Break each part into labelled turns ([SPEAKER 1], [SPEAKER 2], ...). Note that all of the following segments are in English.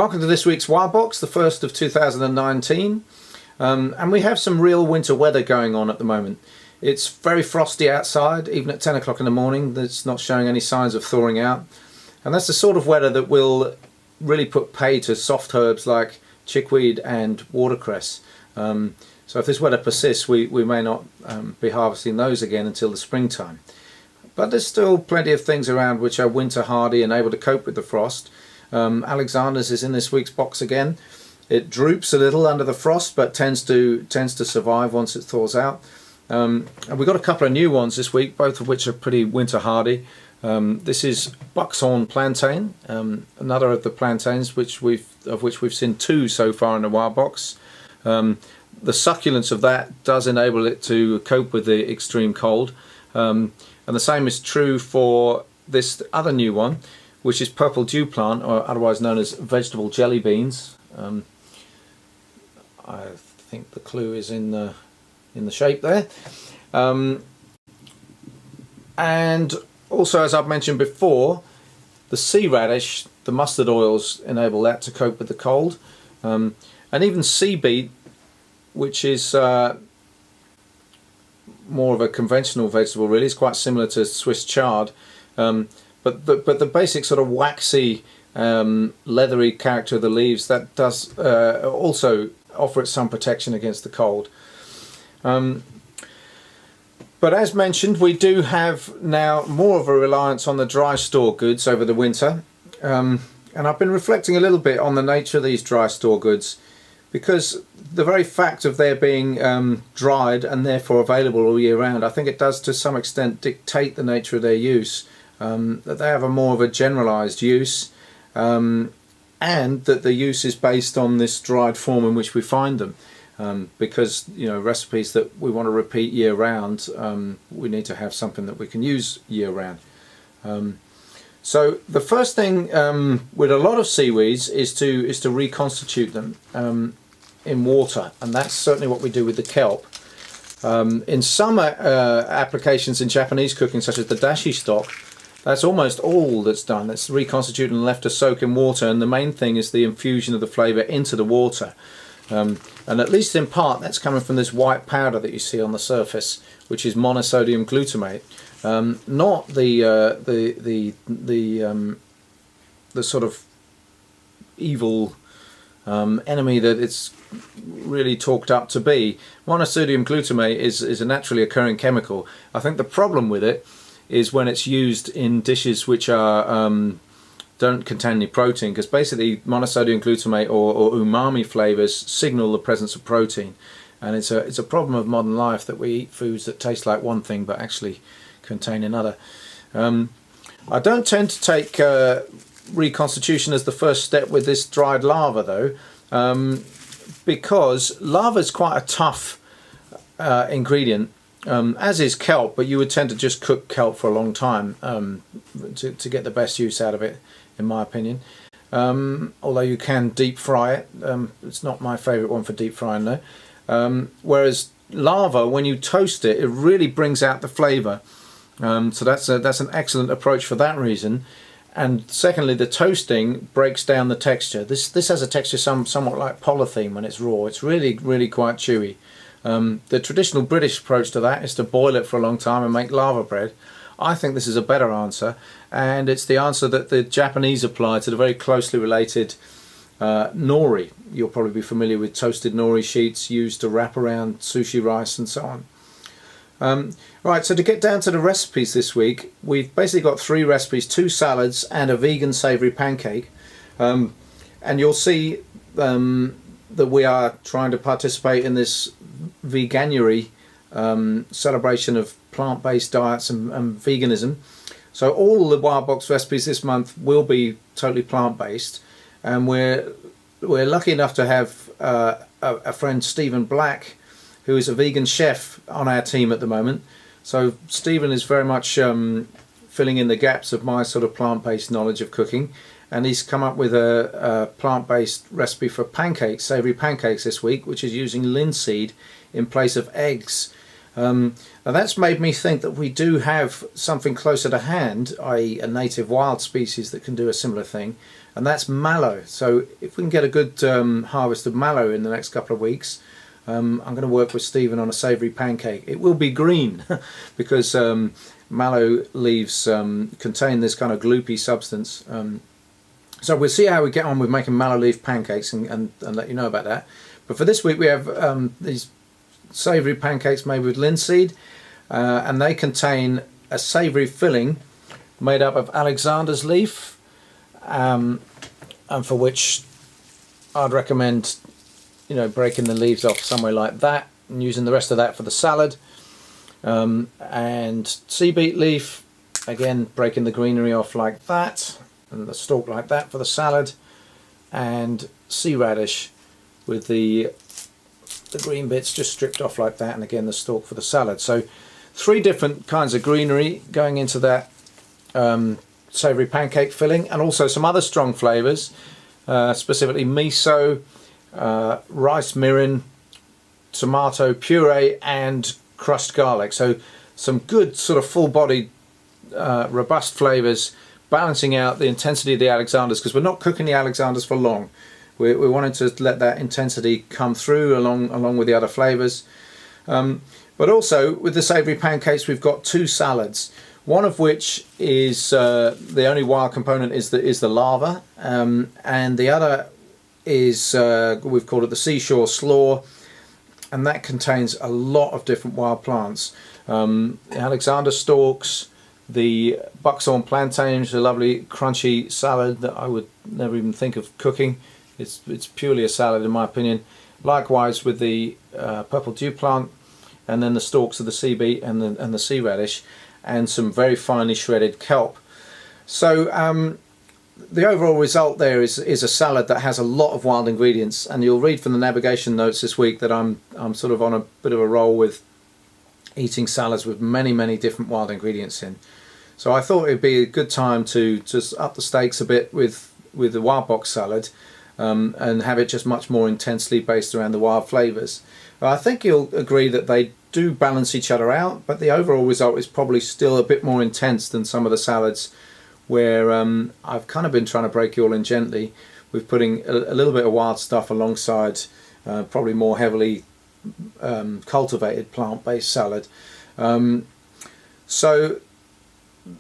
[SPEAKER 1] Welcome to this week's Wild Box, the first of 2019, and we have some real winter weather going on at the moment. It's very frosty outside, even at 10 o'clock in the morning. It's not showing any signs of thawing out, and that's the sort of weather that will really put pay to soft herbs like chickweed and watercress. So if this weather persists, we may not be harvesting those again until the springtime. But there's still plenty of things around which are winter hardy and able to cope with the frost. Alexander's is in this week's box again. It droops a little under the frost, but tends to survive once it thaws out. And we've got a couple of new ones this week, both of which are pretty winter hardy. This is Buckshorn Plantain, another of the plantains of which we've seen two so far in the Wild Box. The succulence of that does enable it to cope with the extreme cold. And the same is true for this other new one, which is Purple Dew Plant, or otherwise known as vegetable jelly beans. I think the clue is in the shape there. And also, as I've mentioned before, the sea radish, the mustard oils enable that to cope with the cold. And even sea beet, which is more of a conventional vegetable, really. It's quite similar to Swiss chard. But the basic sort of waxy, leathery character of the leaves, that does also offer it some protection against the cold. But as mentioned, we do have now more of a reliance on the dry store goods over the winter. And I've been reflecting a little bit on the nature of these dry store goods, because the very fact of their being dried and therefore available all year round, I think it does to some extent dictate the nature of their use. That they have a more of a generalized use, and that the use is based on this dried form in which we find them, because recipes that we want to repeat year round, we need to have something that we can use year round. So the first thing with a lot of seaweeds is to reconstitute them in water, and that's certainly what we do with the kelp. In some applications in Japanese cooking, such as the dashi stock, that's almost all that's done. That's reconstituted and left to soak in water, and the main thing is the infusion of the flavour into the water. And at least in part, that's coming from this white powder that you see on the surface, which is monosodium glutamate, not the sort of evil enemy that it's really talked up to be. Monosodium glutamate is a naturally occurring chemical. I think the problem with it is when it's used in dishes which are don't contain any protein, because basically monosodium glutamate or umami flavors signal the presence of protein, and it's a problem of modern life that we eat foods that taste like one thing but actually contain another. I don't tend to take reconstitution as the first step with this dried lava, though, because lava is quite a tough ingredient. As is kelp, but you would tend to just cook kelp for a long time to get the best use out of it, in my opinion. Although you can deep fry it. It's not my favourite one for deep frying, though. Whereas lava, when you toast it, it really brings out the flavour. So that's an excellent approach for that reason. And secondly, the toasting breaks down the texture. This has a texture somewhat like polythene when it's raw. It's really quite chewy. The traditional British approach to that is to boil it for a long time and make lava bread. I think this is a better answer, and it's the answer that the Japanese apply to the very closely related nori. You'll probably be familiar with toasted nori sheets used to wrap around sushi rice and so on. Right, so to get down to the recipes this week, we've basically got 3 recipes, 2 salads and a vegan savoury pancake. And you'll see that we are trying to participate in this veganuary celebration of plant-based diets and veganism. So all the Wild Box recipes this month will be totally plant-based, and we're lucky enough to have a friend, Stephen Black, who is a vegan chef on our team at the moment. So Stephen is very much filling in the gaps of my sort of plant-based knowledge of cooking, and he's come up with a plant-based recipe for pancakes, savoury pancakes this week, which is using linseed in place of eggs. And that's made me think that we do have something closer to hand, i.e. a native wild species that can do a similar thing, and that's mallow. So if we can get a good harvest of mallow in the next couple of weeks, I'm going to work with Stephen on a savoury pancake. It will be green because mallow leaves contain this kind of gloopy substance. So we'll see how we get on with making mallow leaf pancakes and let you know about that. But for this week we have these savoury pancakes made with linseed, and they contain a savoury filling made up of Alexander's leaf, and for which I'd recommend, you know, breaking the leaves off somewhere like that and using the rest of that for the salad. And sea beet leaf, again breaking the greenery off like that and the stalk like that for the salad, and sea radish with the green bits just stripped off like that, and again the stalk for the salad. So 3 different kinds of greenery going into that savoury pancake filling, and also some other strong flavours, specifically miso, rice mirin, tomato puree and crushed garlic. So some good sort of full-bodied robust flavours, balancing out the intensity of the Alexanders, because we're not cooking the Alexanders for long. We wanted to let that intensity come through along with the other flavours. But also with the savoury pancakes we've got 2 salads, one of which is the only wild component is the lava, and the other is we've called it the seashore slaw, and that contains a lot of different wild plants. The Alexander stalks, the buckthorn plantains, a lovely crunchy salad that I would never even think of cooking. It's purely a salad in my opinion. Likewise with the purple dew plant, and then the stalks of the sea beet and the sea radish, and some very finely shredded kelp. So the overall result there is a salad that has a lot of wild ingredients, and you'll read from the navigation notes this week that I'm sort of on a bit of a roll with eating salads with many different wild ingredients in. So I thought it'd be a good time to just up the stakes a bit with the wild box salad, and have it just much more intensely based around the wild flavours. I think you'll agree that they do balance each other out, but the overall result is probably still a bit more intense than some of the salads where I've kind of been trying to break you all in gently with putting a little bit of wild stuff alongside probably more heavily cultivated plant-based salad. So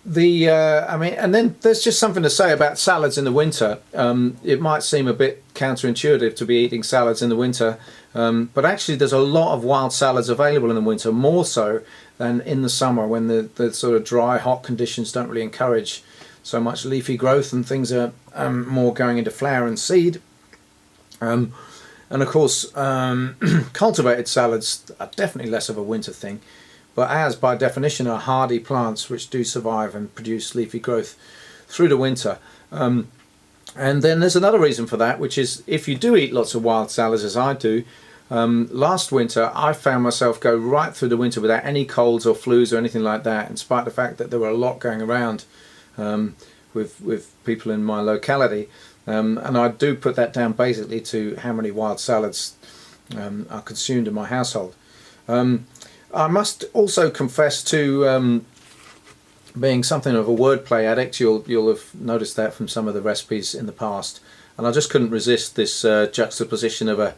[SPEAKER 1] the I mean, and then there's just something to say about salads in the winter. It might seem a bit counterintuitive to be eating salads in the winter, but actually there's a lot of wild salads available in the winter, more so than in the summer when the sort of dry, hot conditions don't really encourage so much leafy growth and things are more going into flower and seed. And of course cultivated salads are definitely less of a winter thing, but as by definition are hardy plants which do survive and produce leafy growth through the winter. And then there's another reason for that, which is if you do eat lots of wild salads as I do, last winter I found myself go right through the winter without any colds or flus or anything like that, in spite of the fact that there were a lot going around with people in my locality. And I do put that down basically to how many wild salads are consumed in my household. I must also confess to being something of a wordplay addict. You'll have noticed that from some of the recipes in the past, and I just couldn't resist this juxtaposition of a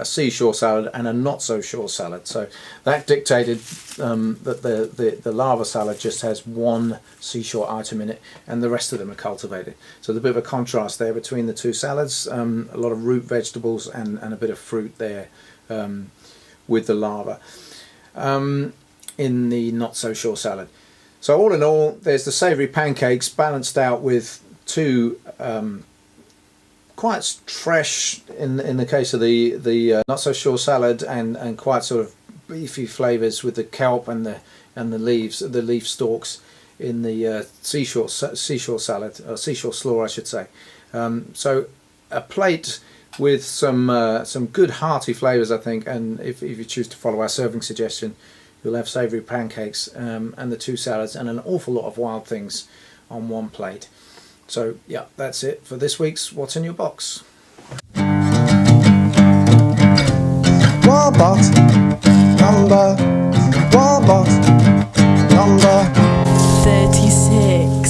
[SPEAKER 1] seashore salad and a not so shore salad. So that dictated that the lava salad just has 1 seashore item in it, and the rest of them are cultivated. So there's a bit of a contrast there between the 2 salads. A lot of root vegetables and a bit of fruit there with the lava in the not so shore salad. So all in all, there's the savoury pancakes balanced out with 2 quite fresh, in the case of the not so shore salad, and quite sort of beefy flavours with the kelp and the leaves, the leaf stalks in the seashore salad, or seashore slaw I should say. So a plate with some good hearty flavours, I think, and if you choose to follow our serving suggestion, you'll have savoury pancakes and the 2 salads and an awful lot of wild things on 1 plate. So yeah, that's it for this week's What's in Your Box.
[SPEAKER 2] Wild box number 36.